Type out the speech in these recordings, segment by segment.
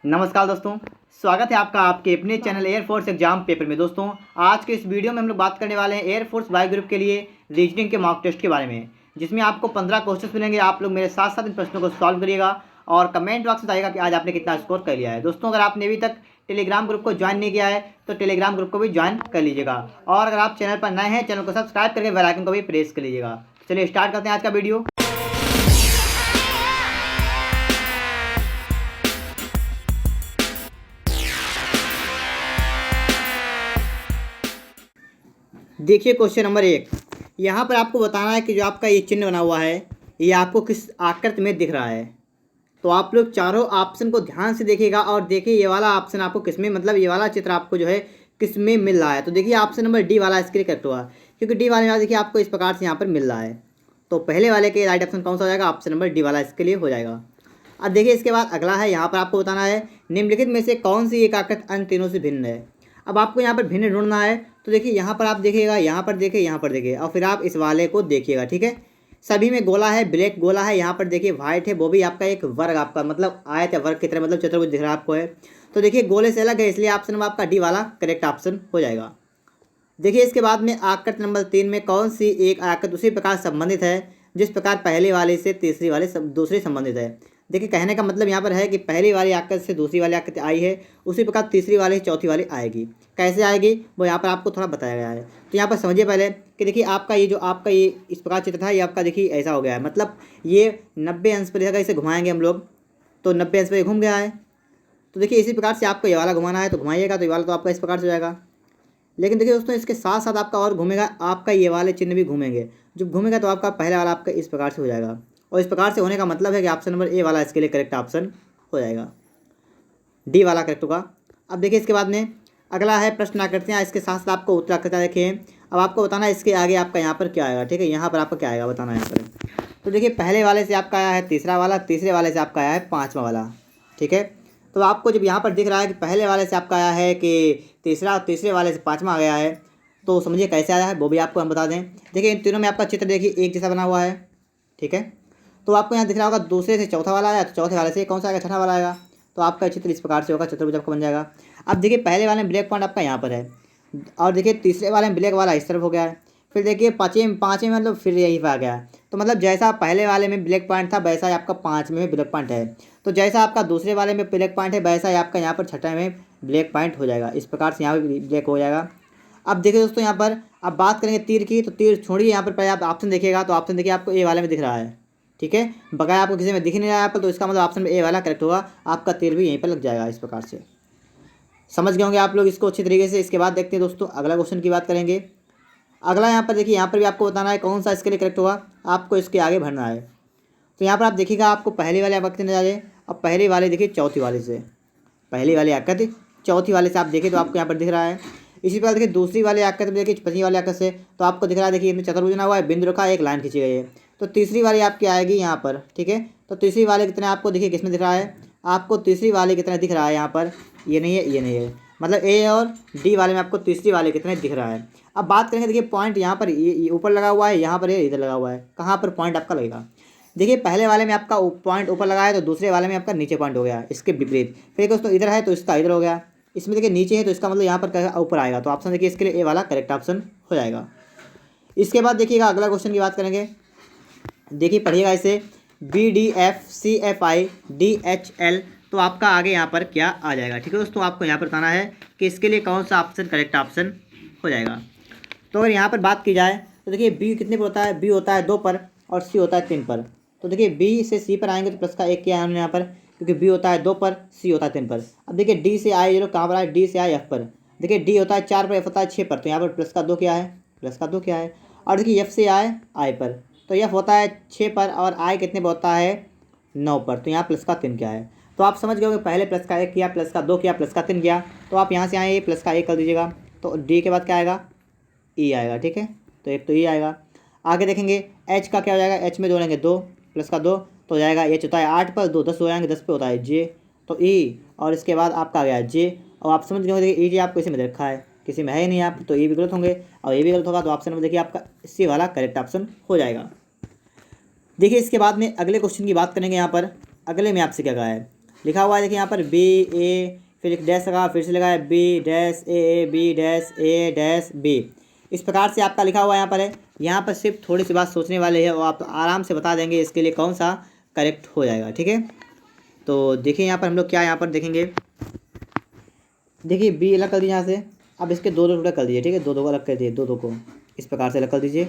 नमस्कार दोस्तों, स्वागत है आपका आपके अपने चैनल एयरफोर्स एग्जाम पेपर में। दोस्तों, आज के इस वीडियो में हम लोग बात करने वाले हैं एयरफोर्स वाई ग्रुप के लिए रीजनिंग के मॉक टेस्ट के बारे में, जिसमें आपको 15 क्वेश्चन मिलेंगे। आप लोग मेरे साथ साथ इन प्रश्नों को सॉल्व करिएगा और कमेंट बॉक्स में बताइएगा कि आज आपने कितना स्कोर कर लिया है। दोस्तों, अगर आपने अभी तक टेलीग्राम ग्रुप को ज्वाइन नहीं किया है तो टेलीग्राम ग्रुप को भी ज्वाइन कर लीजिएगा, और अगर आप चैनल पर नए हैं चैनल को सब्सक्राइब करके बेल आइकन को भी प्रेस कर लीजिएगा। चलिए स्टार्ट करते हैं आज का वीडियो। देखिए क्वेश्चन नंबर 1। यहाँ पर आपको बताना है कि जो आपका ये चिन्ह बना हुआ है ये आपको किस आकृति में दिख रहा है। तो आप लोग चारों ऑप्शन को ध्यान से देखिएगा और देखिए ये वाला ऑप्शन आपको किस में, मतलब ये वाला चित्र आपको जो है किस में मिल रहा है। तो देखिए ऑप्शन नंबर डी वाला इसके लिए करेक्ट हुआ, क्योंकि डी वाले में देखिए आपको इस प्रकार से यहाँ पर मिल रहा है। तो पहले वाले के राइट ऑप्शन कौन सा हो जाएगा? ऑप्शन नंबर डी वाला इसके लिए हो जाएगा। अब देखिए इसके बाद अगला है, यहाँ पर आपको बताना है निम्नलिखित में से कौन सी एक आकृति अन्य तीनों से भिन्न है। अब आपको यहाँ पर भिन्न ढूंढना है। तो देखिए यहाँ पर आप देखिएगा, यहाँ पर देखिए, यहाँ पर देखिए, और फिर आप इस वाले को देखिएगा। ठीक है, सभी में गोला है, ब्लैक गोला है, यहाँ पर देखिए वाइट है, वो भी आपका एक वर्ग, आपका मतलब आयत है, वर्ग की तरह, मतलब चतुर्भुज दिख रहा है आपको है। तो देखिए गोले से अलग है, इसलिए ऑप्शन नंबर आपका डी वाला करेक्ट ऑप्शन हो जाएगा। देखिए इसके बाद में आकृति नंबर 3 में कौन सी एक आकृति उसी प्रकार संबंधित है जिस प्रकार पहले वाले से तीसरी वाले दूसरी संबंधित है। देखिए कहने का मतलब यहाँ पर है कि पहली वाली आकृति से दूसरी वाली आकृति आई है, उसी प्रकार तीसरी वाली चौथी वाली आएगी। कैसे आएगी वो यहाँ पर आपको थोड़ा बताया गया है। तो यहाँ पर समझिए पहले कि देखिए आपका ये जो आपका ये इस प्रकार चित्र था, ये आपका देखिए ऐसा हो गया है, मतलब ये 90 अंश पर जगह इसे घुमाएंगे हम लोग, तो 90 अंश पर घूम गया है। तो देखिए इसी प्रकार से आपको ये वाला घुमाना है, तो घुमाइएगा तो ये वाला तो आपका इस प्रकार से हो जाएगा। लेकिन देखिए दोस्तों इसके साथ साथ आपका और घूमेगा, आपका ये वाले चिन्ह भी घूमेंगे। जब घूमेगा तो आपका पहला वाला आपका इस प्रकार से हो जाएगा, और इस प्रकार से होने का मतलब है कि ऑप्शन नंबर ए वाला इसके लिए करेक्ट ऑप्शन हो जाएगा, डी वाला करेक्ट होगा। अब देखिए इसके बाद में अगला है प्रश्न आकृतियाँ, इसके साथ साथ आपको उत्तर आकृतियाँ देखिए। अब आपको बताना है इसके आगे आपका यहाँ पर क्या आएगा। ठीक है, यहाँ पर आपका क्या आएगा बताना है यहाँ पर। तो देखिए पहले वाले से आपका आया है तीसरा वाला, तीसरे वाले से आपका आया है पाँचवा वाला। ठीक है, तो आपको जब यहाँ पर दिख रहा है कि पहले वाले से आपका आया है कि तीसरा, तीसरे वाले से पाँचवा आ गया है, तो समझिए कैसे आया है वो भी आपको हम बता दें। देखिए इन तीनों में आपका चित्र देखिए एक जैसा बना हुआ है। ठीक है, तो आपको यहाँ दिख रहा होगा दूसरे से चौथा वाला आया, तो चौथे वाले से कौन सा आएगा? छठा वाला आएगा। तो आपका चित्र इस प्रकार से होगा, चतुर्भुज आपका बन जाएगा। अब देखिए पहले वाले में ब्लैक पॉइंट आपका यहाँ पर है, और देखिए तीसरे वाले में ब्लैक वाला इस तरफ हो गया है। फिर देखिए पाँचवें में मतलब फिर यही पे आ गया। तो मतलब जैसा पहले वाले में ब्लैक पॉइंट था वैसा ही आपका पाँचवें में ब्लैक पॉइंट है। तो जैसा आपका दूसरे वाले में ब्लैक पॉइंट है वैसा ही आपका यहाँ पर छठे में ब्लैक पॉइंट हो जाएगा। इस प्रकार से यहाँ पर ब्लैक हो जाएगा। अब देखिए दोस्तों यहाँ पर अब बात करेंगे तीर की, तो तीर छोड़िए, यहाँ पर पहले आप ऑप्शन देखिएगा, तो ऑप्शन देखिए आपको ए वाले में दिख रहा है। ठीक है, बगैर आपको किसी में दिख नहीं रहा है, तो इसका मतलब ऑप्शन में ए वाला करेक्ट होगा, आपका तीर भी यहीं पर लग जाएगा। इस प्रकार से समझ गए होंगे आप लोग इसको अच्छी तरीके से। इसके बाद देखते हैं दोस्तों अगला क्वेश्चन की बात करेंगे। अगला यहाँ पर देखिए, यहाँ पर भी आपको बताना है कौन सा इसके लिए करेक्ट होगा, आपको इसके आगे भरना है। तो यहाँ पर आप देखिएगा आपको पहली वाले आकृति नजर आ जाए, अब पहली वाले देखिए चौथी वाले से, पहली वाली आकृति चौथी वाले से आप देखिए तो आपको यहाँ पर दिख रहा है। इसी प्रकार देखिए दूसरी वाली आकृति में देखिए पहली वाली आकृति से, तो आपको दिख रहा है देखिए इसमें चतुर्भुज बना हुआ है, बिंदु रेखा, एक लाइन खींची गई है। तो तीसरी वाली आपकी आएगी यहाँ पर। ठीक है, तो तीसरी वाले कितने आपको देखिए किसमें दिख रहा है? आपको तीसरी वाले कितने दिख रहा है यहाँ पर? ये नहीं है, ये नहीं है, मतलब ए और डी वाले में आपको तीसरी वाले कितने दिख रहा है। अब बात करेंगे, देखिए पॉइंट यहाँ पर ये ऊपर लगा हुआ है, यहाँ पर ये इधर लगा हुआ है, कहाँ पर पॉइंट आपका लगेगा? देखिए पहले वाले में आपका पॉइंट ऊपर लगा है, तो दूसरे वाले में आपका नीचे पॉइंट हो गया, इसके विपरीत। फिर दोस्तों इधर है तो इसका इधर हो गया, इसमें देखिए नीचे है तो इसका मतलब यहाँ पर ऊपर आएगा। तो ऑप्शन देखिए इसके लिए ए वाला करेक्ट ऑप्शन हो जाएगा। इसके बाद देखिएगा अगला क्वेश्चन की बात करेंगे। देखिए पढ़िएगा इसे, BDFCFIDHL, तो आपका आगे यहाँ पर क्या आ जाएगा? ठीक है दोस्तों, आपको यहाँ पर बताना है कि इसके लिए कौन सा ऑप्शन करेक्ट ऑप्शन हो जाएगा। तो अगर यहाँ पर बात की जाए तो देखिए बी कितने पर होता है? बी होता है 2 पर और सी होता है 3 पर। तो देखिए बी से सी पर आएंगे तो प्लस का 1 किया है हमने यहाँ पर, क्योंकि बी होता है 2 पर, सी होता है 3 पर। अब देखिए डी से आए, ये लोग कहाँ पर आए? डी से आए एफ पर। देखिए डी होता है 4 पर, एफ होता है 6 पर, तो यहाँ पर प्लस का 2 क्या है? प्लस का 2 क्या है? और देखिए एफ से आए आई पर, तो एफ होता है 6 पर और आई कितने पर होता है? 9 पर, तो यहाँ प्लस का 3 क्या है? तो आप समझ गए कि पहले प्लस का 1 किया, प्लस का 2 किया, प्लस का 3 किया, तो आप यहाँ से आए प्लस का 1 कर दीजिएगा, तो डी के बाद क्या आएगा? ई आएगा। ठीक है, तो एक तो ई आएगा। आगे देखेंगे एच का क्या हो जाएगा? एच में जोड़ेंगे 2, प्लस का 2 तो हो जाएगा, एच होता है 8 पर, 2 10 हो जाएंगे, 10 पे होता है जे, तो ई, और इसके बाद आपका आ गया जे। और आप समझ गए देखिए ई जे आपको इसी में रखा है, किसी में है ही नहीं आप, तो ये भी गलत होंगे और ये भी गलत होगा। तो ऑप्शन में देखिए आपका सी वाला करेक्ट ऑप्शन हो जाएगा। देखिए इसके बाद में अगले क्वेश्चन की बात करेंगे। यहाँ पर अगले में आपसे क्या कहा है? लिखा हुआ है देखिए यहाँ पर बी ए, फिर एक डैश लगा, फिर से लगा है B dash A B dash A dash B. इस प्रकार से आपका लिखा हुआ यहाँ पर है। यहाँ पर सिर्फ थोड़ी सी बात सोचने वाले है और आप आराम से बता देंगे इसके लिए कौन सा करेक्ट हो जाएगा। ठीक है, तो देखिए यहाँ पर हम लोग क्या यहाँ पर देखेंगे। देखिए बी अलग कर दीजिए यहाँ से। अब इसके दो टुकड़े कर दीजिए। ठीक है, दो अलग कर दीजिए, दो को इस प्रकार से अलग कर दीजिए।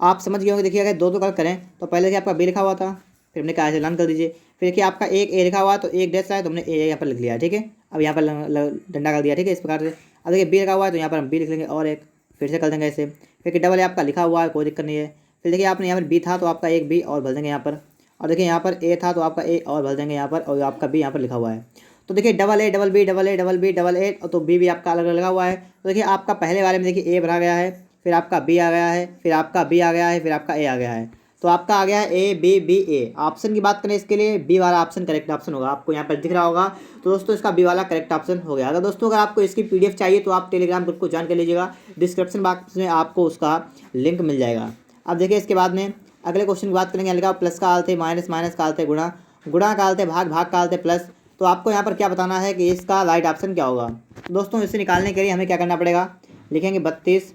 आप समझ गए होंगे। देखिए अगर दो अलग करें तो पहले कि आपका बी लिखा हुआ था, फिर हमने कहा ऐसे लर्न कर दीजिए। फिर देखिए आपका एक ए लिखा हुआ तो एक डैश आया तो हमने ए यहाँ पर लिख लिया। ठीक है, अब यहाँ पर डंडा कर दिया। ठीक है, इस प्रकार से। अब देखिए बी लिखा हुआ है तो यहाँ पर हम बी लिख लेंगे और एक फिर से कर देंगे ऐसे। फिर डबल ए आपका लिखा हुआ है, कोई दिक्कत नहीं है। फिर देखिए आपने यहाँ पर बी था तो आपका एक बी और भर देंगे यहाँ पर। और देखिए यहाँ पर ए था तो आपका ए और भर देंगे यहाँ पर, और आपका बी यहाँ पर लिखा हुआ है। तो देखिए double A double B double A double B double A, तो बी आपका अलग लगा हुआ है। तो देखिए आपका पहले वाले में देखिए ए भरा गया है, फिर आपका बी आ गया है, फिर आपका बी आ गया है, फिर आपका ए आ गया है। तो आपका आ गया है A B B A. Option की बात करें इसके लिए बी वाला ऑप्शन करेक्ट ऑप्शन होगा। आपको यहाँ पर दिख रहा होगा। तो दोस्तों इसका बी वाला करेक्ट ऑप्शन हो गया। अगर दोस्तों अगर आपको इसकी पीडीएफ चाहिए तो आप टेलीग्राम ग्रुप को ज्वाइन कर लीजिएगा। डिस्क्रिप्शन बॉक्स में आपको उसका लिंक मिल जाएगा। अब देखिए इसके बाद में अगले क्वेश्चन की बात करेंगे। लिखा प्लस का अर्थ है माइनस, माइनस का अर्थ है गुणा, गुणा का अर्थ है भाग, भाग का अर्थ है प्लस। तो आपको यहाँ पर क्या बताना है कि इसका राइट ऑप्शन क्या होगा। तो दोस्तों इसे निकालने के लिए हमें क्या करना पड़ेगा। लिखेंगे 32।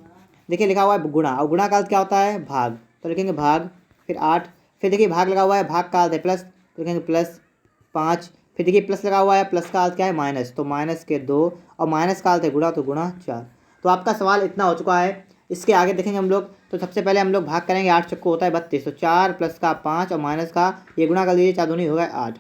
देखिए लिखा हुआ है गुणा, और गुणा का अर्थ क्या होता है भाग, तो लिखेंगे भाग। फिर 8, फिर देखिए भाग लगा हुआ है, भाग का अर्थ है प्लस, तो लिखेंगे प्लस 5। फिर देखिए प्लस लगा हुआ है, प्लस का अर्थ क्या है माइनस, तो माइनस के 2, और माइनस का अर्थ है गुणा, तो गुणा 4। तो आपका सवाल इतना हो चुका है। इसके आगे देखेंगे हम लोग। तो सबसे पहले हम लोग भाग करेंगे, 8 चक्को होता है 32, तो 4 प्लस का 5 और माइनस का ये गुणा कर लीजिए, 4 दूनी हो गया 8।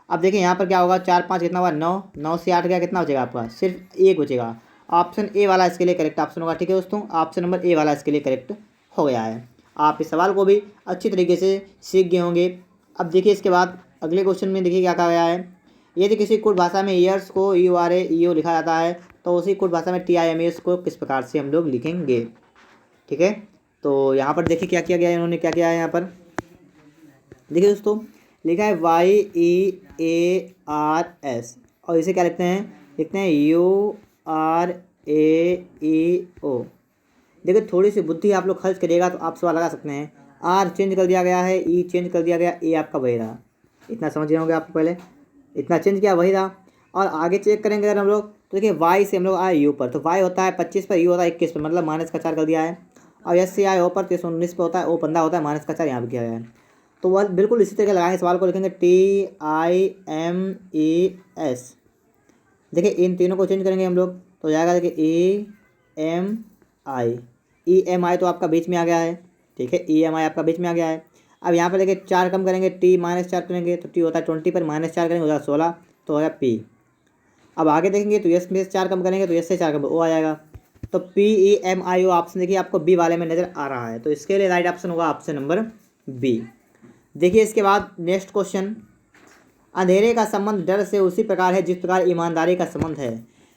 अब देखिए यहाँ पर क्या होगा, 4 5 कितना हुआ 9, 9 से 8 गया कितना बचेगा आपका, सिर्फ एक बचेगा। ऑप्शन ए वाला इसके लिए करेक्ट ऑप्शन होगा। ठीक है दोस्तों, ऑप्शन नंबर ए वाला इसके लिए करेक्ट हो गया है। आप इस सवाल को भी अच्छी तरीके से सीख गए होंगे। अब देखिए इसके बाद अगले क्वेश्चन में देखिए क्या कहा गया है। यदि किसी कुट भाषा में ईयर्स को यू आर ए ई ओ लिखा जाता है तो उसी कुट भाषा में टी आई एम एस को किस प्रकार से हम लोग लिखेंगे। ठीक है, तो यहाँ पर देखिए क्या किया गया है, इन्होंने क्या किया है यहाँ पर। देखिए दोस्तों लिखा है Y E A R S, और इसे क्या लिखते हैं यू आर ए ई ओ। देखिए थोड़ी सी बुद्धि आप लोग खर्च करिएगा तो आप सवाल लगा सकते हैं। आर चेंज कर दिया गया है, ई चेंज कर दिया गया, ए आपका वही रहा। इतना समझ गए होंगे आपको, पहले इतना चेंज किया वही रहा। और आगे चेक करेंगे अगर हम लोग तो देखिए वाई से हम लोग आए यू पर, तो वाई होता है 25 पर, यू होता है 21 पर, मतलब माइनस का 4 कर दिया है। और एस से आए ओ पर, तो 19 पर होता है, ओ 15 होता है, माइनस का 4 यहाँ पर किया गया है। तो वह बिल्कुल इसी तरीके लगाएंगे सवाल को, लिखेंगे T I M E S. देखिए इन तीनों को चेंज करेंगे हम लोग तो जाएगा देखिए ई एम आई, ई एम आई तो आपका बीच में आ गया है। ठीक है, ई एम आई आपका बीच में आ गया है। अब यहाँ पर देखिए 4 कम करेंगे, टी -4 करेंगे तो टी होता है 20 पर, -4 करेंगे हो जाएगा 16, तो हो गया पी। अब आगे देखेंगे तो एस में से 4 कम करेंगे तो एस से 4 कम ओ आ जाएगा। तो पी ई एम आई ओ ऑप्शन देखिए आपको बी वाले में नज़र आ रहा है। तो इसके लिए राइट ऑप्शन होगा ऑप्शन नंबर बी। देखिए इसके बाद नेक्स्ट क्वेश्चन, अंधेरे का संबंध डर से उसी प्रकार है जिस प्रकार ईमानदारी का संबंध है।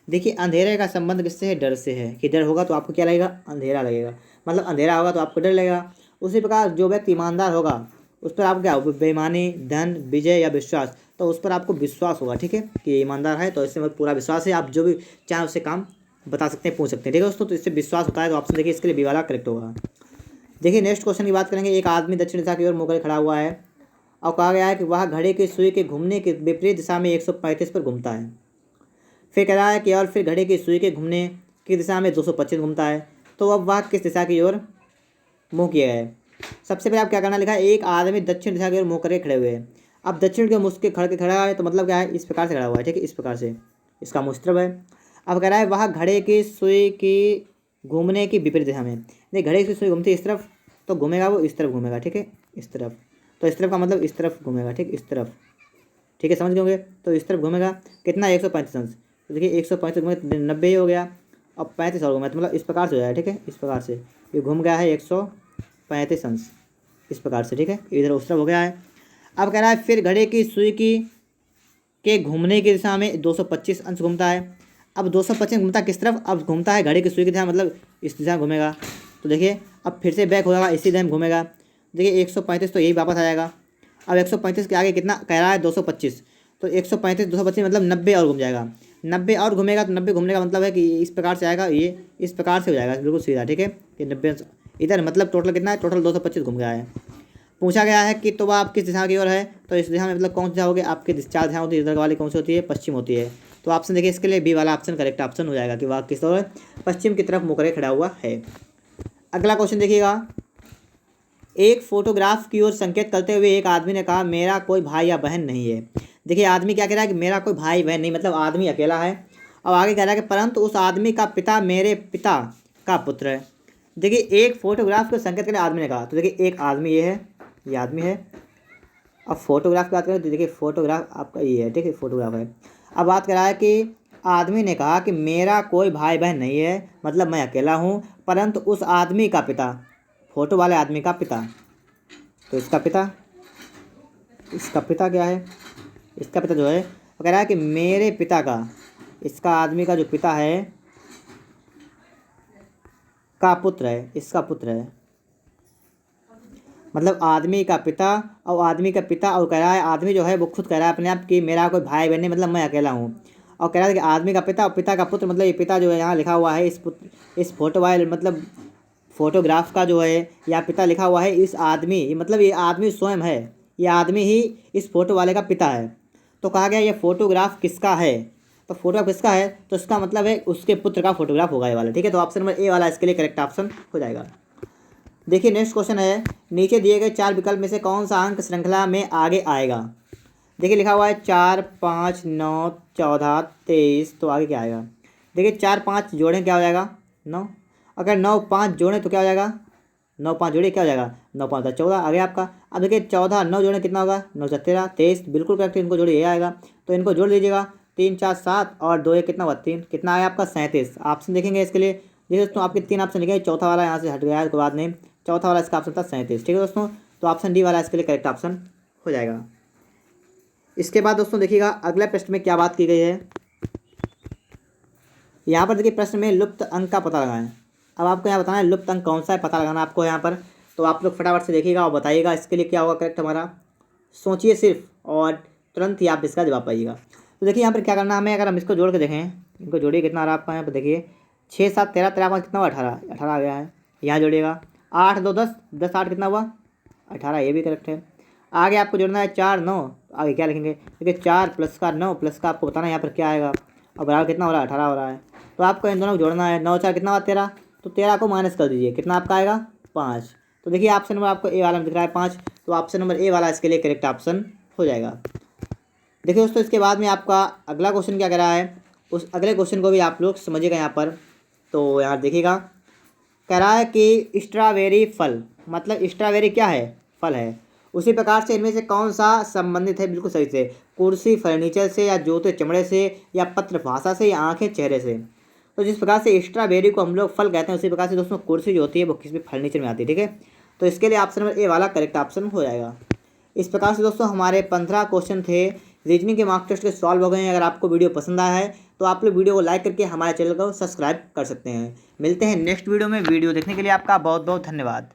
देखिए अंधेरे का संबंध किससे है, डर से है। कि डर होगा तो आपको क्या लगेगा, अंधेरा लगेगा, मतलब अंधेरा होगा तो आपको डर लगेगा। उसी प्रकार जो व्यक्ति ईमानदार होगा उस पर आप क्या, बेईमानी, धन, विजय या विश्वास, तो उस पर आपको विश्वास होगा। ठीक है, कि ये ईमानदार है तो इससे पूरा विश्वास है, आप जो भी चाहें उससे काम बता सकते हैं, पूछ सकते हैं। ठीक है दोस्तों, तो इससे विश्वास होता है, तो ऑप्शन देखिए इसके लिए बी वाला करेक्ट होगा। देखिए नेक्स्ट क्वेश्चन की बात करेंगे। एक आदमी दक्षिण दिशा की ओर मुकर खड़ा हुआ है और कहा गया है कि वह घड़ी की सुई के घूमने के विपरीत दिशा में 135 पर घूमता है। फिर कह रहा है कि और फिर घड़ी की सुई के घूमने की दिशा में 225 घूमता है, तो अब वह किस दिशा की ओर मुँह किया है। सबसे पहले आप क्या करना, लिखा है एक आदमी दक्षिण दिशा की ओर मुँह करके खड़े हुए हैं। अब दक्षिण के मुँह के खड़ा है तो मतलब क्या है, इस प्रकार से खड़ा हुआ है। ठीक है, इस प्रकार से इसका मुँह इस तरफ है। अब कह रहा है वह घड़े की सुई की घूमने की विपरीत दिशा में, नहीं घड़े की सुई घूमती है इस तरफ तो घूमेगा वो इस तरफ घूमेगा। ठीक है, इस तरफ, तो इस तरफ का मतलब इस तरफ घूमेगा। ठीक, इस तरफ। ठीक है, समझ गए होंगे। तो इस तरफ घूमेगा कितना, 135 अंश। तो देखिए 135 घूमे 90 ही हो गया, अब 35 और घूमेगा तो मतलब इस प्रकार से हो जाएगा। ठीक है, इस प्रकार से ये घूम गया है 135 अंश इस प्रकार से। ठीक है, इधर उस तरफ हो गया है। अब कह रहा है फिर घड़े की सुई के घूमने की दिशा में 225 अंश घूमता है। अब 225 घूमता किस तरफ, अब घूमता है घड़ी की सुई की दिशा, मतलब इस दिशा में घूमेगा। तो देखिए अब फिर से बैक हो जाएगा, इसी दिशा में घूमेगा। देखिए 135 तो यही वापस आ जाएगा। अब 135 के आगे कितना कह रहा है, 225, तो 135 225 मतलब 90 और घूम जाएगा। 90 और घूमेगा तो 90 घूमने का मतलब है कि इस प्रकार से आएगा, ये इस प्रकार से हो जाएगा बिल्कुल सीधा। ठीक है, ये 90 इधर मतलब टोटल कितना है, टोटल 225 घूम गया है। पूछा गया है कि तो आप किस दिशा की ओर है, तो इस दिशा में मतलब कौन सी दिशा होगी, आपकी 4 दिशा होती है, इधर वाली कौन सी होती है, पश्चिम होती है। तो ऑप्शन देखिए इसके लिए बी वाला ऑप्शन करेक्ट ऑप्शन हो जाएगा कि वह किस ओर पश्चिम की तरफ मुकर खड़ा हुआ है। अगला क्वेश्चन देखिएगा, एक फोटोग्राफ की ओर संकेत करते हुए एक आदमी ने कहा मेरा कोई भाई या बहन नहीं है। देखिए आदमी क्या कह रहा है कि मेरा कोई भाई बहन नहीं, मतलब आदमी अकेला है। अब आगे कह रहा है कि परंतु उस आदमी का पिता मेरे पिता का पुत्र है। देखिए एक फोटोग्राफ को संकेत करने आदमी ने कहा, तो देखिए एक आदमी ये है, ये आदमी है। अब फोटोग्राफ की बात करें तो देखिए फोटोग्राफ आपका ये है, ठीक है, फोटोग्राफ है। अब बात कर रहा है कि आदमी ने कहा कि मेरा कोई भाई बहन नहीं है, मतलब मैं अकेला हूँ, परंतु उस आदमी का पिता, फोटो वाले आदमी का पिता, तो इसका पिता क्या है, इसका पिता जो है वो कह रहा है कि मेरे पिता का, इसका आदमी का जो पिता है का पुत्र है, इसका पुत्र है, मतलब आदमी का पिता और आदमी का पिता। और कह रहा है आदमी जो है वो खुद कह रहा है अपने आप कि मेरा कोई भाई बहन नहीं, मतलब मैं अकेला हूँ। और कह रहा है कि आदमी का पिता और पिता का पुत्र, मतलब ये पिता जो है यहाँ लिखा हुआ है इस फोटो वाले मतलब फोटोग्राफ का जो है या पिता लिखा हुआ है इस आदमी, मतलब ये आदमी स्वयं है, ये आदमी ही इस फोटो वाले का पिता है। तो कहा गया ये फोटोग्राफ किसका है, तो फोटोग्राफ किसका है, तो इसका मतलब है उसके पुत्र का फोटोग्राफ होगा ये वाला, ठीक है। तो ऑप्शन नंबर ए वाला इसके लिए करेक्ट ऑप्शन हो जाएगा। देखिए नेक्स्ट क्वेश्चन है, नीचे दिए गए 4 विकल्प में से कौन सा अंक श्रृंखला में आगे आएगा। देखिए लिखा हुआ है 4, 5, 9, 14, 23, तो आगे क्या आएगा। देखिए 4, 5 जोड़ें क्या हो जाएगा 9, अगर 9, 5 जोड़ें तो क्या हो जाएगा, 9, 5 जोड़े क्या हो जाएगा 9, 5, 14 आ गया आपका। अब देखिए 14, 9 जोड़ें कितना होगा 9, 13, 23, बिल्कुल करेक्ट, इनको जोड़िए ये आएगा। तो इनको जोड़ लीजिएगा, 3, 4, 7 और 2 कितना हुआ 3, कितना आया आपका 37। ऑप्शन देखेंगे इसके लिए, देखिए दोस्तों आपके 3 ऑप्शन लिखे, चौथा वाला यहाँ से हट गया है, कोई बात नहीं, चौथा वाला इसका ऑप्शन था 37, ठीक है दोस्तों। तो ऑप्शन डी वाला इसके लिए करेक्ट ऑप्शन हो जाएगा। इसके बाद दोस्तों देखिएगा अगले प्रश्न में क्या बात की गई है। यहाँ पर देखिए प्रश्न में लुप्त अंक का पता लगाएं। अब आपको यहाँ बताना है लुप्त अंक कौन सा है, पता लगाना आपको यहाँ पर। तो आप लोग फटाफट से देखिएगा और बताइएगा इसके लिए क्या होगा करेक्ट हमारा। सोचिए सिर्फ और तुरंत ही आप इसका जवाब पाइएगा। तो देखिए यहाँ पर क्या करना है हमें, अगर हम इसको जोड़ के देखें, इनको जोड़िए कितना आ रहा है आपका यहाँ पर, देखिए 6, 7, 13, 13, 5 कितना हुआ 18, 18 आ गया है। यहाँ जोड़िएगा 8, 2, 10, 10, 8 कितना हुआ 18, ये भी करेक्ट है। आगे आपको जोड़ना है 4, 9, आगे क्या लिखेंगे, देखिए 4 प्लस का 9 प्लस का आपको बताना है यहाँ पर क्या आएगा। अब बराबर कितना हो रहा है 18 हो रहा है। तो आपको इन दोनों को जोड़ना है, 9, 4 कितना हुआ 13, तो 13 को माइनस कर दीजिए, कितना आपका आएगा 5। तो देखिए ऑप्शन नंबर आपको ए वाला में दिख रहा है 5, तो ऑप्शन नंबर ए वाला इसके लिए करेक्ट ऑप्शन हो जाएगा। देखिए दोस्तों इसके बाद में आपका अगला क्वेश्चन क्या कह रहा है, उस अगले क्वेश्चन को भी आप लोग समझिएगा यहाँ पर। तो यहाँ देखिएगा कह रहा है कि स्ट्रॉबेरी फल, मतलब स्ट्रॉबेरी क्या है फल है, उसी प्रकार से इनमें से कौन सा संबंधित है बिल्कुल सही से, कुर्सी फर्नीचर से या जूते चमड़े से या पत्र भाषा से या आंखें चेहरे से। तो जिस प्रकार से स्ट्रॉबेरी को हम लोग फल कहते हैं उसी प्रकार से दोस्तों कुर्सी जो होती है वो किसी फर्नीचर में आती है, ठीक है। तो इसके लिए ऑप्शन नंबर ए वाला करेक्ट ऑप्शन हो जाएगा। इस प्रकार से दोस्तों हमारे 15 क्वेश्चन थे रीजनिंग के मार्क टेस्ट के सॉल्व हो गए हैं। अगर आपको वीडियो पसंद आया है तो आप लोग वीडियो को लाइक करके हमारे चैनल को सब्सक्राइब कर सकते हैं। मिलते हैं नेक्स्ट वीडियो में। वीडियो देखने के लिए आपका बहुत बहुत धन्यवाद।